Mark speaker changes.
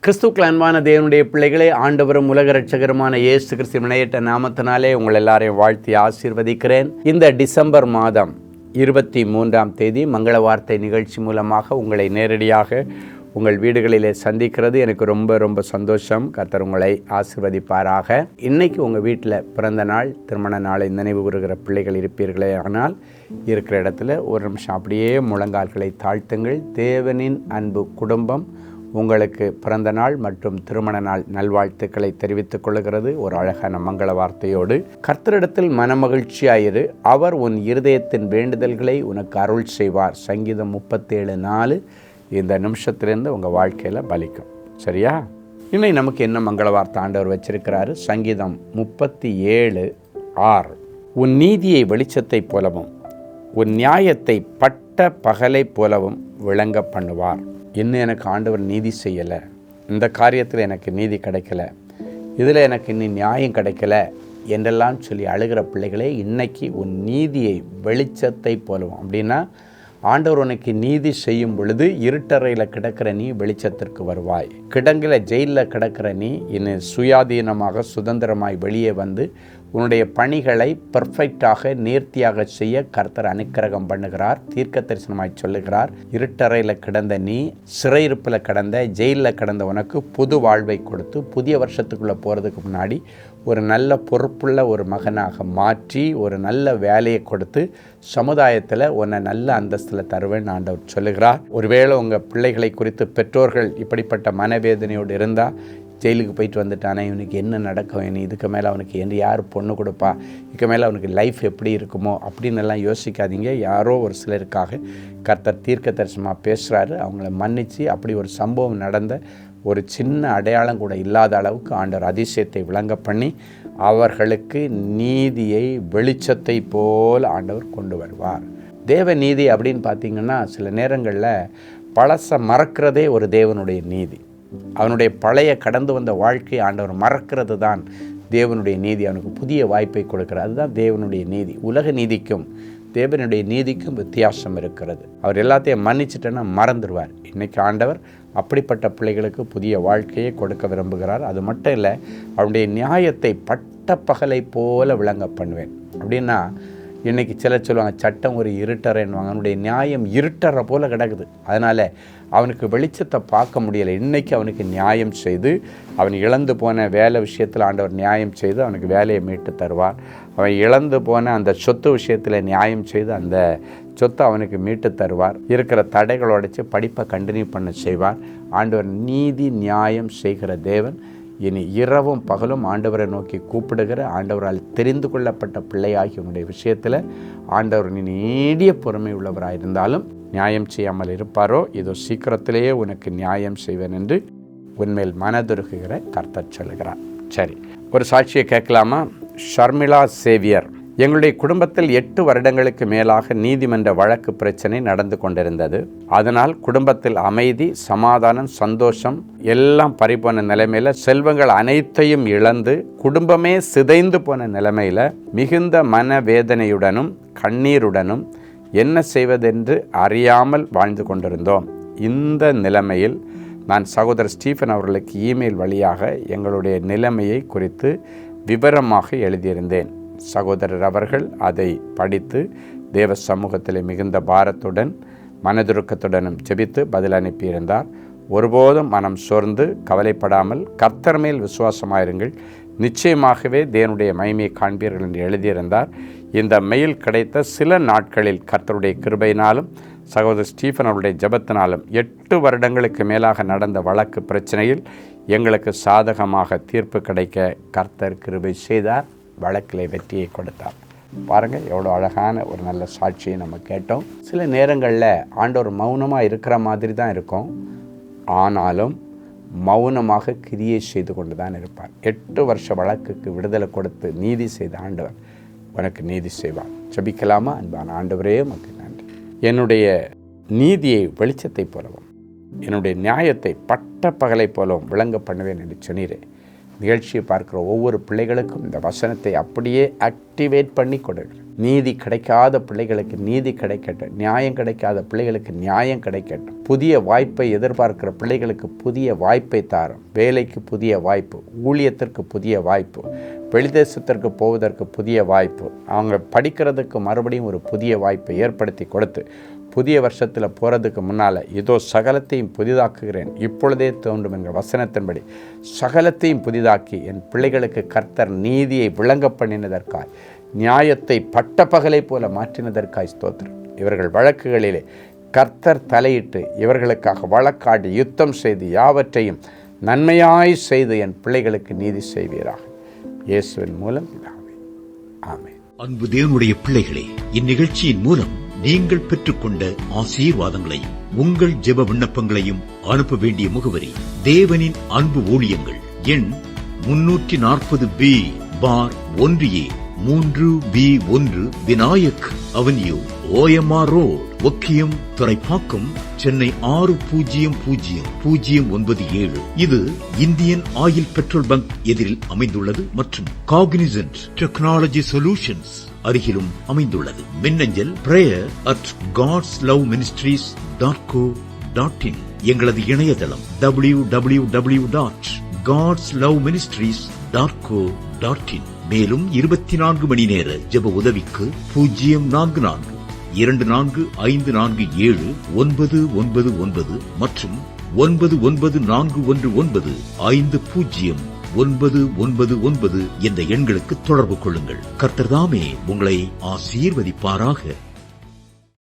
Speaker 1: கிறிஸ்துவுக்குள் அன்பான தேவனுடைய பிள்ளைகளே, ஆண்டவரும் உலக இரட்சகருமான இயேசு கிறிஸ்து இணையற்ற நாமத்தினாலே உங்கள் எல்லாரையும் வாழ்த்தி ஆசீர்வதிக்கிறேன். இந்த டிசம்பர் மாதம் 23ஆம் தேதி மங்கள வார்த்தை நிகழ்ச்சி மூலமாக உங்களை நேரடியாக உங்கள் வீடுகளிலே சந்திக்கிறது எனக்கு ரொம்ப சந்தோஷம். கர்த்தர் உங்களை ஆசீர்வதிப்பாராக. இன்னைக்கு உங்கள் வீட்டில் பிறந்த நாள், திருமண நாளை நினைவு கூறுகிற பிள்ளைகள் இருப்பீர்களே ஆனால் இருக்கிற இடத்துல ஒரு நிமிஷம் அப்படியே முழங்கால்களை தாழ்த்துங்கள். தேவனின் அன்பு குடும்பம் உங்களுக்கு பிறந்த நாள் மற்றும் திருமண நாள் நல்வாழ்த்துக்களை தெரிவித்துக் கொள்கிறது ஒரு அழகான மங்கள வார்த்தையோடு. கர்த்தரிடத்தில் மனமகிழ்ச்சியாயிரு, அவர் உன் இருதயத்தின் வேண்டுதல்களை உனக்கு அருள் செய்வார். சங்கீதம் 37:4 இந்த நிமிஷத்திலிருந்து உங்கள் வாழ்க்கையில் பலிக்கும். சரியா? இன்னும் நமக்கு என்ன மங்கள வார்த்தை ஆண்டவர் வச்சிருக்கிறாரு? சங்கீதம் 37:6 உன் நீதியை வெளிச்சத்தை போலவும் உன் நியாயத்தை பட்ட பகலை போலவும் விளங்க பண்ணுவார். இன்னும் எனக்கு ஆண்டவர் நீதி செய்யலை, இந்த காரியத்தில் எனக்கு நீதி கிடைக்கல, இதில் எனக்கு இன்னும் நியாயம் கிடைக்கல என்றெல்லாம் சொல்லி அழுகிற பிள்ளைகளே, இன்னைக்கு உன் நீதியை வெளிச்சத்தை போலவும், அப்படின்னா ஆண்டவர் உனக்கு நீதி செய்யும் பொழுது இருட்டறையில் கிடக்கிற நீ வெளிச்சத்திற்கு வருவாய். கிடங்கில் ஜெயிலில் கிடக்கிற நீ இன்னும் சுயாதீனமாக சுதந்திரமாய் வெளியே வந்து உன்னுடைய பணிகளை பெர்ஃபெக்டாக நேர்த்தியாக செய்ய கர்த்தர் அனுக்கிரகம் பண்ணுகிறார். தீர்க்க தரிசனமாய் சொல்லுகிறார். இருட்டறையில் கிடந்த நீ, சிறையிருப்பில் கிடந்த, ஜெயிலில் கிடந்த உனக்கு புது வாழ்வை கொடுத்து புதிய வருஷத்துக்குள்ளே போகிறதுக்கு முன்னாடி ஒரு நல்ல பொறுப்புள்ள ஒரு மகனாக மாற்றி ஒரு நல்ல வேலையை கொடுத்து சமுதாயத்தில் உன்னை நல்ல அந்தஸ்தில் தருவேன் ஆண்டவர் சொல்லுகிறார். ஒருவேளை உங்கள் பிள்ளைகளை குறித்து பெற்றோர்கள் இப்படிப்பட்ட மனவேதனையோடு இருந்தால், ஜெயிலுக்கு போயிட்டு வந்துட்டானே, இவனுக்கு என்ன நடக்கும், இதுக்கு மேலே அவனுக்கு யார் பொண்ணு கொடுப்பா, இதுக்கு மேலே அவனுக்கு லைஃப் எப்படி இருக்குமோ அப்படின்னு எல்லாம் யோசிக்காதீங்க. யாரோ ஒரு சிலருக்காக கர்த்தர் தீர்க்க தரிசனமாக பேசுகிறாரு. அவங்கள மன்னித்து அப்படி ஒரு சம்பவம் நடந்த ஒரு சின்ன அடையாளம் கூட இல்லாத அளவுக்கு ஆண்டவர் அதிசயத்தை விளங்க பண்ணி அவர்களுக்கு நீதியை வெளிச்சத்தை போல் ஆண்டவர் கொண்டு வருவார். தேவ நீதி அப்படின்னு பார்த்திங்கன்னா சில நேரங்களில் பழசை மறக்கிறதே ஒரு தேவனுடைய நீதி. அவனுடைய பழைய கடந்து வந்த வாழ்க்கை ஆண்டவர் மறக்கிறது தான் தேவனுடைய நீதி. அவனுக்கு புதிய வாய்ப்பை கொடுக்கிறார். அதுதான் தேவனுடைய நீதி. உலக நீதிக்கும் தேவனுடைய நீதிக்கும் வித்தியாசம் இருக்கிறது. அவர் எல்லாத்தையும் மன்னிச்சிட்டேன்னா மறந்துடுவார். இன்றைக்கி ஆண்டவர் அப்படிப்பட்ட பிள்ளைகளுக்கு புதிய வாழ்க்கையை கொடுக்க விரும்புகிறார். அது மட்டும் இல்லை, அவனுடைய நியாயத்தை பட்ட பகலை போல விளங்க பண்ணுவேன். அப்படின்னா இன்றைக்கி சிலர் சொல்லுவாங்க, சட்டம் ஒரு இருட்டறைன்னுவாங்க. அவனுடைய நியாயம் இருட்டறை போல் கிடக்குது. அதனால் அவனுக்கு வெளிச்சத்தை பார்க்க முடியலை. இன்றைக்கி அவனுக்கு நியாயம் செய்து, அவன் இழந்து போன வேலை விஷயத்தில் ஆண்டவர் நியாயம் செய்து அவனுக்கு வேலையை மீட்டு தருவார். அவன் இழந்து போன அந்த சொத்து விஷயத்தில் நியாயம் செய்து அந்த சொத்தை அவனுக்கு மீட்டு தருவார். இருக்கிற தடைகளை உடைச்சு படிப்பை கண்டினியூ பண்ண செய்வார். ஆண்டவர் நீதி நியாயம் செய்கிற தேவன். இனி இரவும் பகலும் ஆண்டவரை நோக்கி கூப்பிடுகிற, ஆண்டவரால் தெரிந்து கொள்ளப்பட்ட பிள்ளையாகி உன்னுடைய விஷயத்தில் ஆண்டவர் நீ நீடிய பொறுமை உள்ளவராக இருந்தாலும் நியாயம் செய்யாமல் இருப்பாரோ, இதோ சீக்கிரத்திலேயே உனக்கு நியாயம் செய்வேன் என்று உன்மேல் மனதுருகுகிற கர்த்தர் சொல்லுகிறார். சரி, ஒரு சாட்சியை கேட்கலாமா? ஷர்மிளா சேவியர், எங்களுடைய குடும்பத்தில் 8 வருடங்களுக்கு மேலாக நீதிமன்ற வழக்கு பிரச்சனை நடந்து கொண்டிருந்தது. அதனால் குடும்பத்தில் அமைதி, சமாதானம், சந்தோஷம் எல்லாம் பறிபோன நிலைமையில், செல்வங்கள் அனைத்தையும் இழந்து குடும்பமே சிதைந்து போன நிலைமையில் மிகுந்த மனவேதனையுடனும் கண்ணீருடனும் என்ன செய்வதென்று அறியாமல் வாழ்ந்து கொண்டிருந்தோம். இந்த நிலைமையில் நான் சகோதரர் ஸ்டீஃபன் அவர்களுக்கு இமெயில் வழியாக எங்களுடைய நிலைமையை குறித்து விவரமாக எழுதியிருந்தேன். சகோதரர் அவர்கள் அதை படித்து தேவ சமூகத்தில் மிகுந்த பாரத்துடன் மனதுருக்கத்துடனும் ஜெபித்து பதில் அனுப்பியிருந்தார். ஒருபோதும் மனம் சோர்ந்து கவலைப்படாமல் கர்த்தர் மேல் விசுவாசமாயிருங்கள், நிச்சயமாகவே தேவனுடைய மகிமையை காண்பீர்கள் என்று எழுதியிருந்தார். இந்த மெயில் கிடைத்த சில நாட்களில் கர்த்தருடைய கிருபையினாலும் சகோதரர் ஸ்டீஃபன் அவருடைய ஜெபத்தினாலும் 8 வருடங்களுக்கு மேலாக நடந்த வழக்கு பிரச்சனையில் எங்களுக்கு சாதகமாக தீர்ப்பு கிடைக்க கர்த்தர் கிருபை செய்தார். வழக்கிலே வெற்றியை கொடுத்தார். பாருங்கள், எவ்வளோ அழகான ஒரு நல்ல சாட்சியை நம்ம கேட்டோம். சில நேரங்களில் ஆண்டவர் மௌனமாக இருக்கிற மாதிரி தான் இருக்கும், ஆனாலும் மௌனமாக கிரியை செய்து கொண்டு தான் இருப்பார். 8 வருஷ வழக்குக்கு விடுதலை கொடுத்து நீதி செய்த ஆண்டவர் உனக்கு நீதி செய்வார். ஜெபிக்கலாமா? அன்பான ஆண்டவரே, உமக்கு நன்றி. என்னுடைய நீதியை வெளிச்சத்தை போலவும் என்னுடைய நியாயத்தை பட்ட பகலை போலவும் விளங்க பண்ணுவேன் என்று சொன்னீரே. நிகழ்ச்சியை பார்க்குற ஒவ்வொரு பிள்ளைகளுக்கும் இந்த வசனத்தை அப்படியே ஆக்டிவேட் பண்ணி கொடுங்க. நீதி கிடைக்காத பிள்ளைகளுக்கு நீதி கிடைக்கட்டும், நியாயம் கிடைக்காத பிள்ளைகளுக்கு நியாயம் கிடைக்கட்டும், புதிய வாய்ப்பை எதிர்பார்க்கிற பிள்ளைகளுக்கு புதிய வாய்ப்பை தாரும், வேலைக்கு புதிய வாய்ப்பு, ஊழியத்திற்கு புதிய வாய்ப்பு, வெளிதேசத்திற்கு போவதற்கு புதிய வாய்ப்பு, அவங்க படிக்கிறதுக்கு மறுபடியும் ஒரு புதிய வாய்ப்பை ஏற்படுத்தி கொடுத்து புதிய வருஷத்தில் போகிறதுக்கு முன்னால் இதோ சகலத்தையும் புதிதாக்குகிறேன், இப்பொழுதே தோன்றும் என்கிற வசனத்தின்படி சகலத்தையும் புதிதாக்கி என் பிள்ளைகளுக்கு கர்த்தர் நீதியை விளங்க பண்ணினதற்காய், நியாயத்தை பட்ட பகலை போல மாற்றினதற்காய் ஸ்தோத்திரம். இவர்கள் வழக்குகளிலே கர்த்தர் தலையிட்டு இவர்களுக்காக வழக்காடி யுத்தம் செய்து யாவற்றையும் நன்மையாய் செய்து என் பிள்ளைகளுக்கு நீதி செய்வீராக. இயேசுவின் மூலம் பிதாவே, ஆமென்.
Speaker 2: அன்பு தேவனுடைய பிள்ளைகளே, இந்நிகழ்ச்சியின் மூலம் நீங்கள் பெற்றுக்கொண்ட ஆசீர்வாதங்களை உங்கள் ஜெப விண்ணப்பங்களையும் அனுப்ப வேண்டிய முகவரி தேவனின் அன்பு ஊழியங்கள், எண் 340B பார் 1A 3B1 Vinayak avenue, OMR road, Okkiyam, Thoraipakkam, Chennai 600097. இது இந்தியன் ஆயில் பெட்ரோல் பங்க் எதிரில் அமைந்துள்ளது மற்றும் காக்னிசன்ட் டெக்னாலஜி சொல்யூஷன்ஸ் அருகிலும் அமைந்துள்ளது. மின்னஞ்சல் prayer@godsloveministries.co.in. எங்களது இணையதளம் www.godsloveministries.co.in. மேலும் 24 மணி நேர ஜெப உதவிக்கு 044-5447-999 மற்றும் 9941150999 என்ற எண்களுக்கு தொடர்பு கொள்ளுங்கள். கர்த்தர் தாமே உங்களை ஆசீர்வதிப்பாராக.